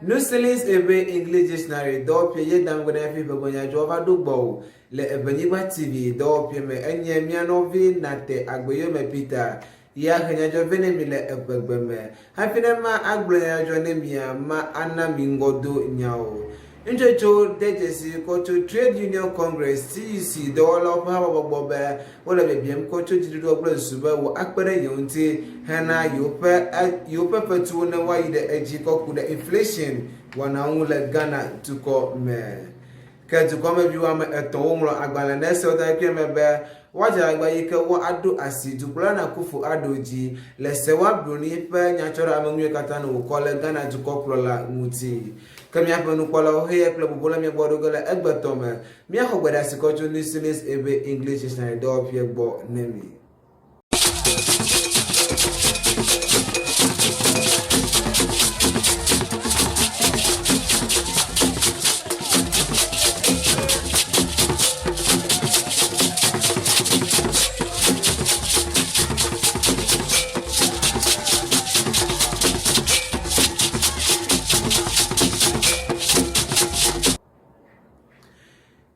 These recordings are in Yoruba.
No sellings ebe English dictionary do pye ye dan gona fi begonya jova do gbo le Ewenyigba TV do pye me enye mianovi nate agbeyo me Peter ya hanya jo vene mi le egbegbe me hapine ma agblenya jo ne mia ma ana mi ngodo nyao Injojo dejesi kocho Trade Union Congress TUC do lo pa bobo be wala be biem kocho jidu ogbo nsuba wo akpere yonti hana yope petu na wayi de eji koku de inflation wana wule Ghana tuko me ke tuko me biwa me eton wo agbala na se oda pie me be waja agba yike wo ado asi dukula na kufu adoji le se wa broni pe nyachoro amenwe kata no ko le Ghana tuko krola muti kami apa nu kwala o he club bola mi gbodo gele egbeto me mi ahogbeda sikojo ni series ebe English dictionary do pie gbo nemi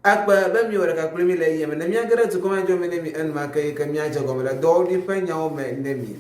akpa be mi wala ka kulimi le yeme na mi agara to koma jo me nemi en ma kai ka mi aja gomela do di penya o me nemi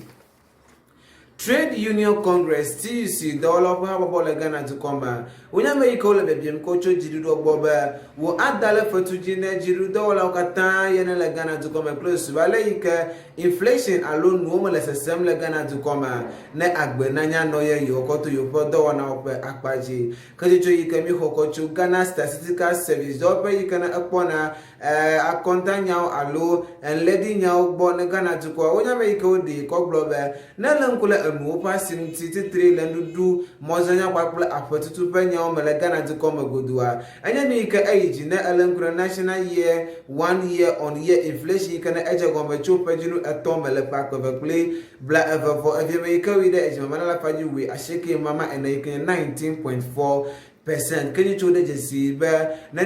Trade Union Congress TUC develop ha bobo le Ghana to koma onya me iko le bebiem ko cho jiru do gboba wo adale fotu ji na jiru do wala kata ye na le Ghana to koma close wala ike inflation alone no mo le sesem le Ghana to koma na agbe na nya no ye yo ko to yo po do wana ope akpaji kaje cho ike mi ko cho Ghana Statistical Service do pe ike na akpona akonta nyao alo en lady nyao bo na Ghana to ko onya me ike odi ko globe na lankula no passing titi 3 lendu mozanya kwakula afatutu penya o mele Ghana to come godua anya ni ka age na alankura national year 1 year on year inflation kana eje gombe chopa jinu atom mele pakwa play bla ever for every ka we de ejima mala faji we asheke mama and 19.4% can you show the jesi ba na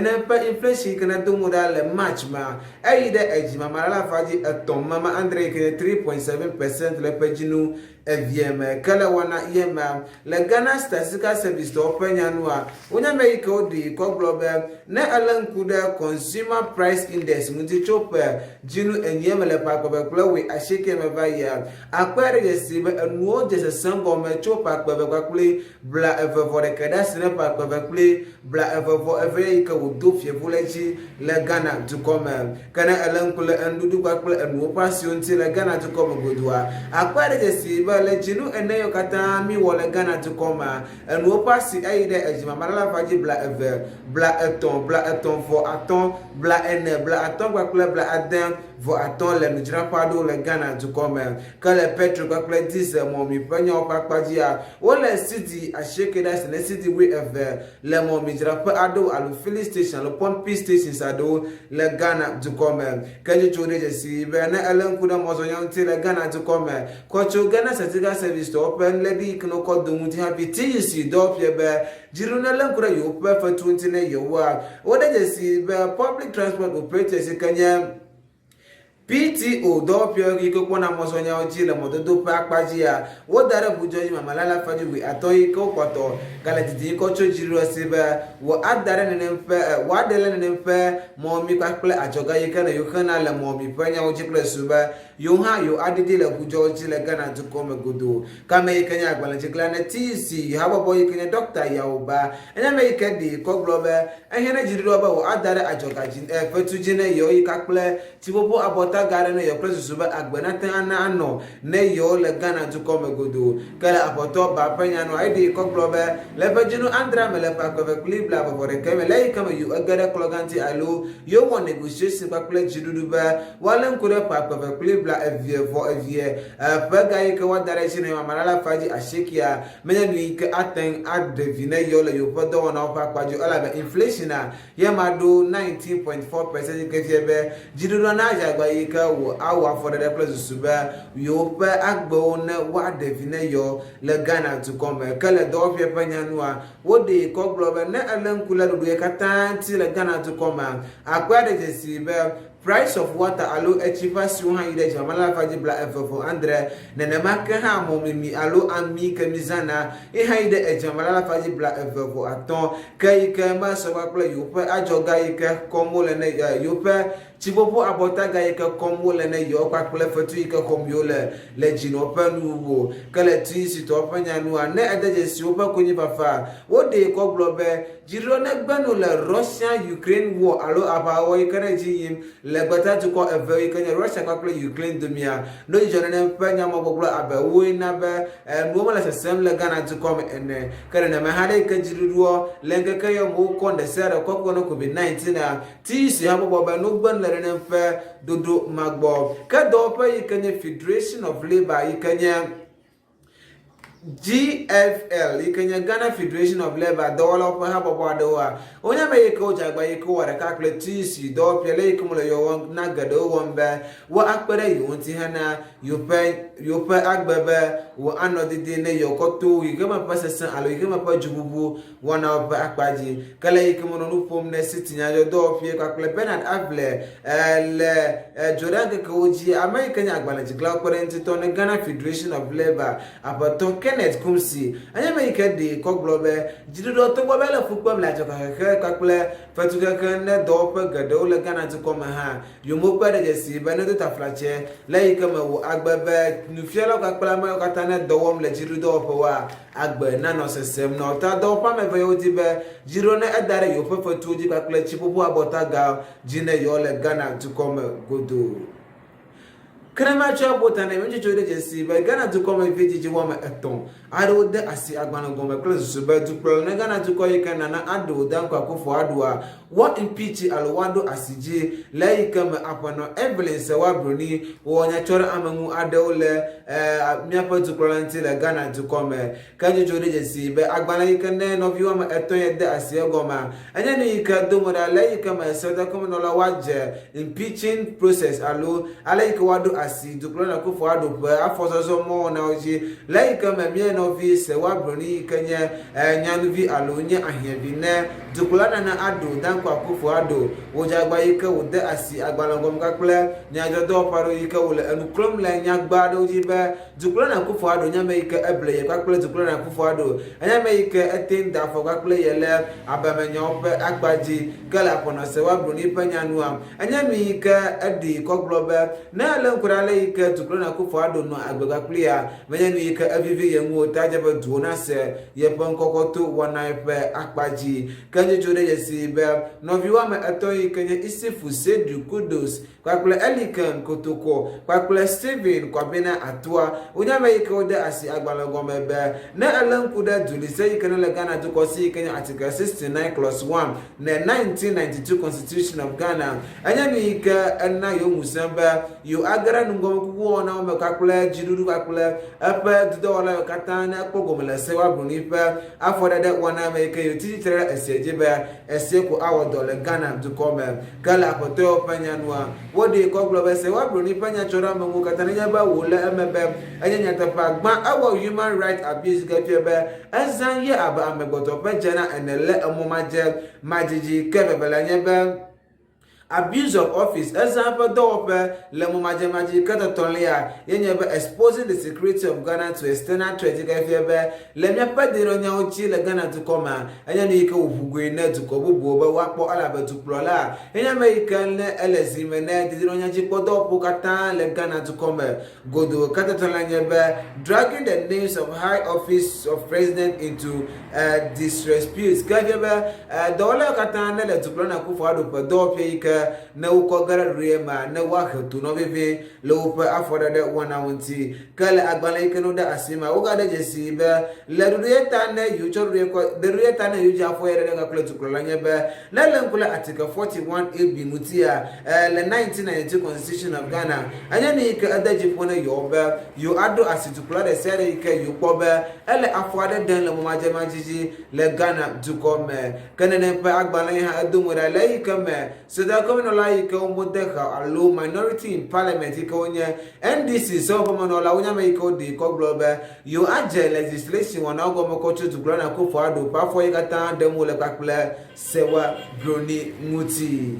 inflation kana do modal match ma ayi de ejima mala faji atom mama andre 3.7% le pejinu eviem kala wana yema le Ghana Statistical Service to penya noa onya me ko di ko global na alankuda consumer price index muti chope jinu enyem le pa ko be we ashike me ba ya akwere yesi be anuo je sango me chopa ko be kwakule bla ever for the kada sine pa ko be bla ever for every ka wodo fie voleji le Ghana to come kana alankula andudu kwakule anuo passion ti le Ghana to come godua akwere yesi le jinu eneyo kata mi wole Ghana to koma enu opasi ayide ejima marala faji bla eton for aton bla ene bla aton kwakule bla aden for aton le nujira pado le Ghana to koma kale petrol kwakule diesel momi penya opakpaji a wole city asheke das ne city we ever le momi jira pa ado alu filling station le pumping stations ado le Ghana to koma kaje chode jesi be na elenku da mozonya nti le Ghana to koma kocho Ghana Statistical Service to open lady kno ko do muti happy TUC do pye be jiru na lankura yo pe fa 20 na yo wa oda jesi be public transport operators kanya PTO do pyo iko kona mosonya ojile mododo pa akpaji ya wo dare bujoji mamalala faji we atoyi ko kwato kala titi ko chojiru asiba wo adare nempe wo adele nempe momi kwakple ajoga yikana yokana le momi panya ojikle suba yo ha yo adidi le bujoji le Ghana to come godo kama yikanya agbala jikla na TC haba boy yikanya doctor ya oba enya me yikadi ko globe ehena jiru oba wo adare ajoga jin fetujine yo yikakple tibobo abota gare no yo presu suba agbenata ana ano ne yo le Ghana to come godo kala apoto ba penya no id ko globe le bajinu andra mele pa ko clip la bo re keme le kama you agara kloganti alo yo won negotiation ba kle jidudu ba wale nkure pa ko clip la evie pa gayi ko wadare chine mamala faji ashikia menya ni ke aten adevine yo le yo podo na pa kwajo ala be inflation a ye mado 19.4% ke fiebe jidudu na aja gba ika wo awa for the place suba yo pe agbo na wa devine yo le Ghana to come kale do pie panyanua wo de ko globe na alankula do e katanti le Ghana to come akwa de jesi be price of water alo echipa si ho ide jamala faji bla efo andre nene maka ha mo mi alo ami kamizana e ha ide ejamala faji bla efo aton kai kama so ba pla yupa ajoga ike komo le ne yupa chipopo abota ga ike komo le ne yo kwa pla fatu ike komyo le jino panu wo kale ti si to panya nu ane edeje si opa konyi bafa wo de ko globe jiro na gbanu le Russia Ukraine war alo abawo ike jiyim le bata to ko very Kenya Russia kwa Ukraine dumia no jona na panya mo boblo abawo na be no mala sesem le Ghana to come ene kare na mahade ka jiruwo lenga kayo mo ko de sere ko no COVID-19 na ti si ha bobo ba no gban le ne fe dodo magbo ka do pa Kenya Federation of Labor Kenya GFL Kenya Ghana Federation of Labor dollar pa ha bobo adowa onya me yeko jagba yeko wara calculate si do pele kumulo yo na gado wonbe wo akpere yo nti hana yo pe agbebe wo anodide ne yo koto yigama pasesan alo yigama pa jububu wana oba akpaji kala yikumuno no pom ne sitinya yo do pie calculate Bernard Able le Jordan ko oji American agbala jigla korenti to ne Ghana Federation of Labor abato Kenneth Kumsi anya me ikede ko globe jido to gbobe le fukpom la joka kakple fatuka kan do pa gado le Ghana to come ha yo mo pa de jesi ba ne to taflache la yikama wo agbebe nu fiela kakpla ma katana do wom le jido do pa wa agbe na no sesem no ta do pa me yo di be jiro na edare yo pa fatu di kakple chipopo abota ga jine yo le Ghana to come godo Krema cha bota na menje chode jesi ba Ghana to come viji wa ma eton ado de asi agbana goma close so ba to pro na Ghana to ko yika na ado dan kwa kofo ado a what impeach alwado asije la yika ma apano evidence wa broni wonya chora amangu ado le miapa to pro lanti le Ghana to come kaje chode jesi ba agbana yika ne no viwa ma eton ye de asi goma anya ni yika do mo da la yika ma so da come no la waje impeaching process alo ala yika wado asi duplona ko fo ado ba afoso mo na oji like ma mi no vi se wa broni kenya nyanu vi alo nya ahia bi ne duplona na ado dan kwa ko fo ado oja gba yika wo de asi agbalangom kakle nya jodo paro yika wo le anuklom la nya gba do ji ba duplona ko fo ado nya me yika eble ye kakle duplona ko fo ado anya me yika etin da fo kakle ye le abamenya ope agbaji kala pona se wa broni panya nu am anya me yika edi ko globe na le ale ike tuklona ku fado no agbega clear menye ni ike avivi yenwo tajaba duona se ye pankokoto wana pe akpaji kanje jode yesi be no viwa me ato ike nye isifu sedu kudos kwa kule elikan kotoko kwa kule Steven kwa bena atwa unyama ike ode asi agbala gome be na alanku da dulise ike na Ghana to kosi ike article 69 clause 1 na 1992 Constitution of Ghana anya ni ike na yo musemba yo agara nungom kuwo na me kakule jidudu kakule apa do wala katana kpogomela se wa bruni pa afoda de wana me ke yoti tere eseje ba eseko awodo le Ghana to come kala apoto panyanwa wodi ko globe se wa bruni panya chora mangu katana nya ba wola emebe anya nya tapa gba awo human right abuse gafie ba azan ye aba amegboto pa jana enele amomaje majiji kebebela nya ba abuse of office example do pe le mo maji kata tonlia yenye be exposing the security of Ghana to external threat gafie be le nya padiro nya ochi le Ghana to koma enya ni ke ofugwe na to ko bobo be wapo ala be to plola enya me ikan le elezime na didiro nya ji podo po kata le Ghana to koma godo kata tonlia be dragging the names of high office of president into disrespect gafie be do le kata na le to plola ku fo ado pe do pe na ukogara rema na wakhatu no bebe lo pa afoda de wana wonti kala agbala ikeno da asima uga de jesi be le ruyeta na yucho reko de ruyeta na yuja fo yere ga kula tukula nya be na lankula article 41 ab mutia le 1992 Constitution of Ghana anya ni ka adaji pona yo be yo ado asitukula de sere ike yo pobe ele afoda den le momaje majiji le Ghana to come kana ne pa agbala ha adumura le ikame so da gominola ike omodeha alo minority in parliament ike onye NDC so pomanola onya me ike odi ko globe yo aje legislation wana ogomoko tutu glona ko fo ado pa fo yikata demo le kakple sewa broni nguti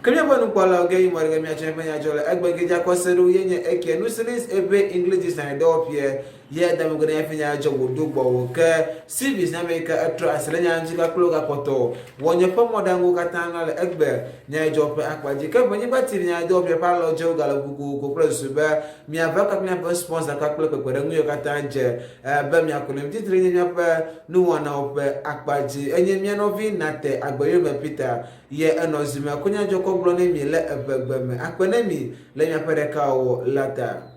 Kenya banu kwala oge imore mi ache penya jole egbegeja kwaseru yenye eke nusilis ebe English na do pie ye da mo gona yafenya jowo dugbo ke civis na meka atro aselenya njika kloga poto wonye pomodango katanga le egbe nya jope akwaji ke bonyi batiri nya do pie pa lo jo gala bugu ko presube mi avaka mi aba sponsor ka klo ko rengu yo katanje ba mi akonem titri nya pa nu wana ope akwaji enye mi no vi nate agboyo me Peter ye enozime kunya joko glone mi le ebegbeme akpenemi le nya pereka o lata